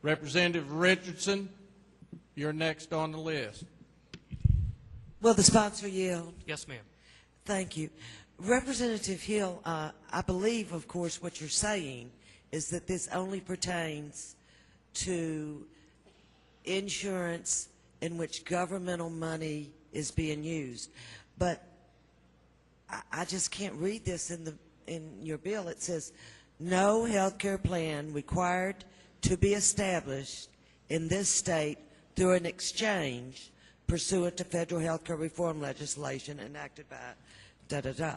Representative Richardson, you're next on the list. Will the sponsor yield? Yes, ma'am. Thank you. Representative Hill, I believe, of course, what you're saying is that this only pertains to insurance in which governmental money is being used. But I just can't read this in your bill. It says, no health care plan required to be established in this state through an exchange pursuant to federal health care reform legislation enacted by da-da-da.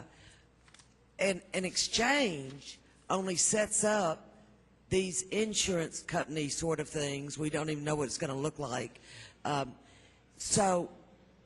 And an exchange only sets up these insurance company sort of things. We don't even know what it's going to look like. So,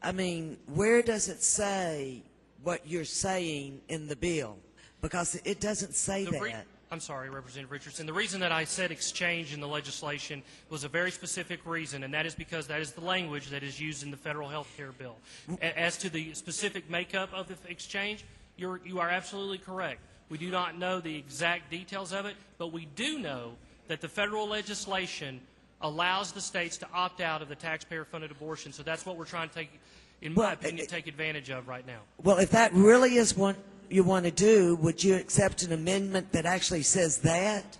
I mean, where does it say what you're saying in the bill? Because it doesn't say that. I'm sorry, Representative Richardson. The reason that I said exchange in the legislation was a very specific reason, and that is because that is the language that is used in the federal health care bill. As to the specific makeup of the exchange, you are absolutely correct. We do not know the exact details of it, but we do know that the federal legislation allows the states to opt out of the taxpayer-funded abortion. So that's what we're trying to take, in my opinion, take advantage of right now. Well, if that really is what you want to do, would you accept an amendment that actually says that?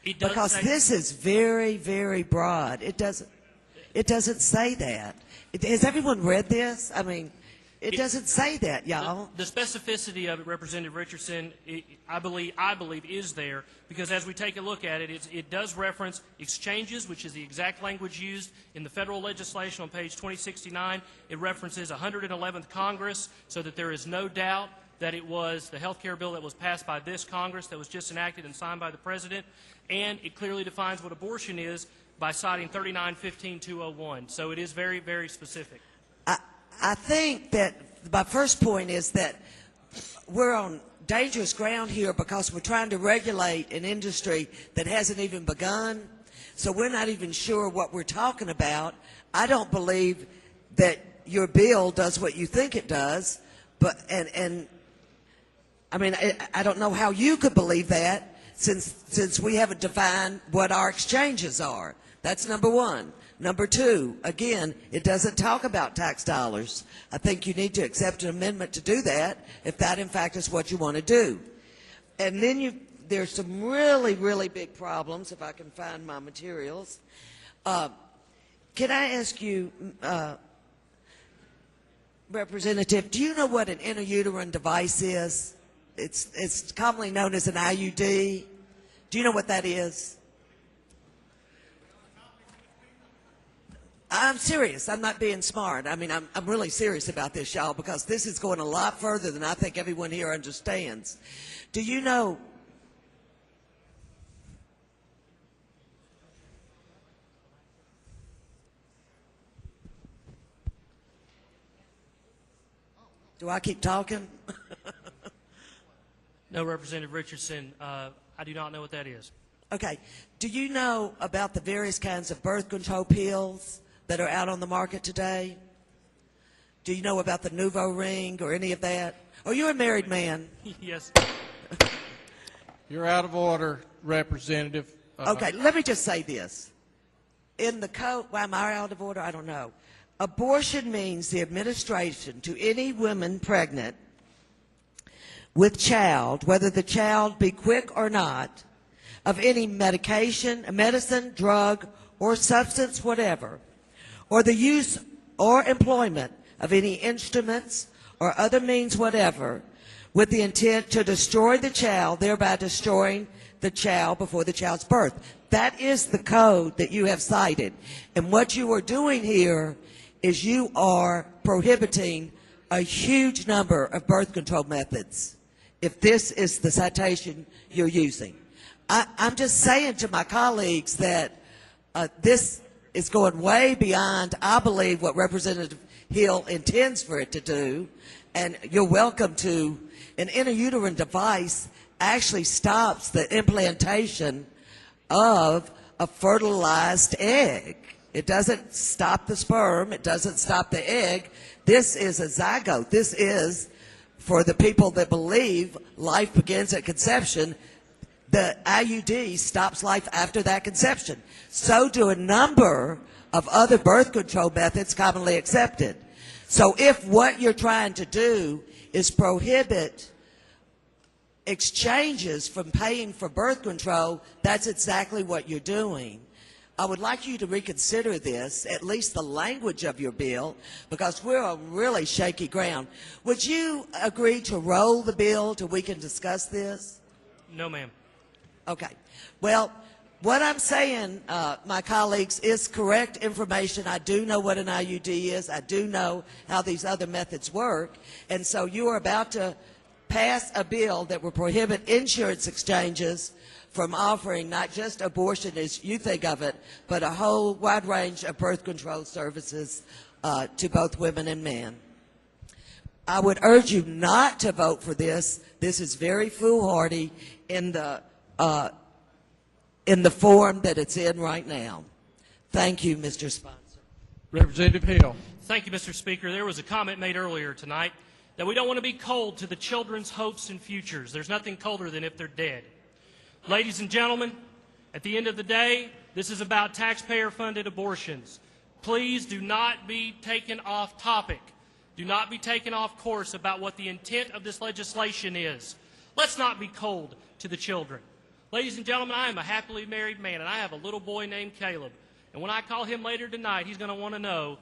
Because this is very, very broad. It doesn't say that. Has everyone read this? I mean, it doesn't say that, y'all. The specificity of it, Representative Richardson, I believe is there, because as we take a look at it, it does reference exchanges, which is the exact language used in the federal legislation on page 2069. It references 111th Congress, so that there is no doubt that it was the health care bill that was passed by this Congress that was just enacted and signed by the President, and it clearly defines what abortion is by citing 3915-201. So it is very, very specific. I think that my first point is that we're on dangerous ground here because we're trying to regulate an industry that hasn't even begun. So we're not even sure what we're talking about. I don't believe that your bill does what you think it does, but and I mean, I don't know how you could believe that since we haven't defined what our exchanges are. That's number one. Number two, again, it doesn't talk about tax dollars. I think you need to accept an amendment to do that if that, in fact, is what you want to do. And then there's some really, really big problems, if I can find my materials. Can I ask you, Representative, do you know what an intrauterine device is? It's commonly known as an IUD. Do you know what that is? I'm serious. I'm not being smart. I mean, I'm really serious about this, y'all, because this is going a lot further than I think everyone here understands. Do you know? Do I keep talking? No, Representative Richardson, I do not know what that is. Okay. Do you know about the various kinds of birth control pills that are out on the market today? Do you know about the Nuvo ring or any of that? Oh, you're a married man. Yes. You're out of order, Representative. Okay, let me just say this. In the code, why am I out of order? I don't know. Abortion means the administration to any woman pregnant with child, whether the child be quick or not, of any medication, medicine, drug, or substance, whatever, or the use or employment of any instruments or other means whatever, with the intent to destroy the child, thereby destroying the child before the child's birth. That is the code that you have cited. And what you are doing here is you are prohibiting a huge number of birth control methods, if this is the citation you're using. I'm just saying to my colleagues that this is going way beyond, I believe, what Representative Hill intends for it to do, and you're welcome to. An intrauterine device actually stops the implantation of a fertilized egg. It doesn't stop the sperm. It doesn't stop the egg. This is a zygote. This is, for the people that believe life begins at conception, the IUD stops life after that conception. So do a number of other birth control methods commonly accepted. So if what you're trying to do is prohibit exchanges from paying for birth control, that's exactly what you're doing. I would like you to reconsider this, at least the language of your bill, because we're on really shaky ground. Would you agree to roll the bill till we can discuss this? No, ma'am. Okay. Well, what I'm saying, my colleagues, is correct information. I do know what an IUD is. I do know how these other methods work. And so you are about to pass a bill that will prohibit insurance exchanges from offering not just abortion as you think of it, but a whole wide range of birth control services to both women and men. I would urge you not to vote for this. This is very foolhardy in the form that it's in right now. Thank you, Mr. Sponsor. Representative Hill. Thank you, Mr. Speaker. There was a comment made earlier tonight that we don't want to be cold to the children's hopes and futures. There's nothing colder than if they're dead. Ladies and gentlemen, at the end of the day, this is about taxpayer-funded abortions. Please do not be taken off topic. Do not be taken off course about what the intent of this legislation is. Let's not be cold to the children. Ladies and gentlemen, I am a happily married man, and I have a little boy named Caleb. And when I call him later tonight, he's going to want to know,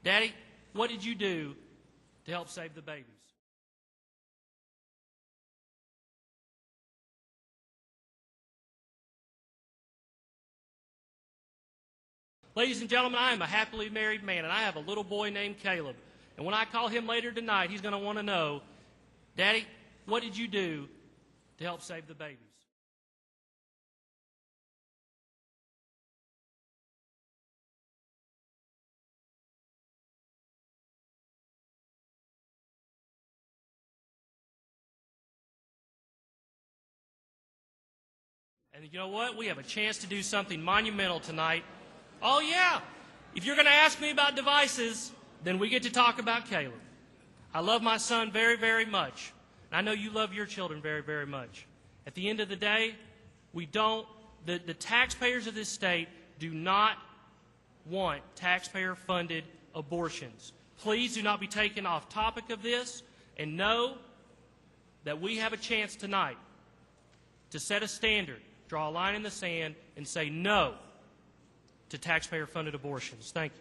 Daddy, what did you do to help save the babies? Ladies and gentlemen, I am a happily married man, and I have a little boy named Caleb. And when I call him later tonight, he's going to want to know, Daddy, what did you do to help save the babies? And you know what? We have a chance to do something monumental tonight. Oh, yeah. If you're going to ask me about devices, then we get to talk about Caleb. I love my son very, very much. And I know you love your children very, very much. At the end of the day, the taxpayers of this state do not want taxpayer-funded abortions. Please do not be taken off topic of this, and know that we have a chance tonight to set a standard, draw a line in the sand, and say no to taxpayer-funded abortions. Thank you.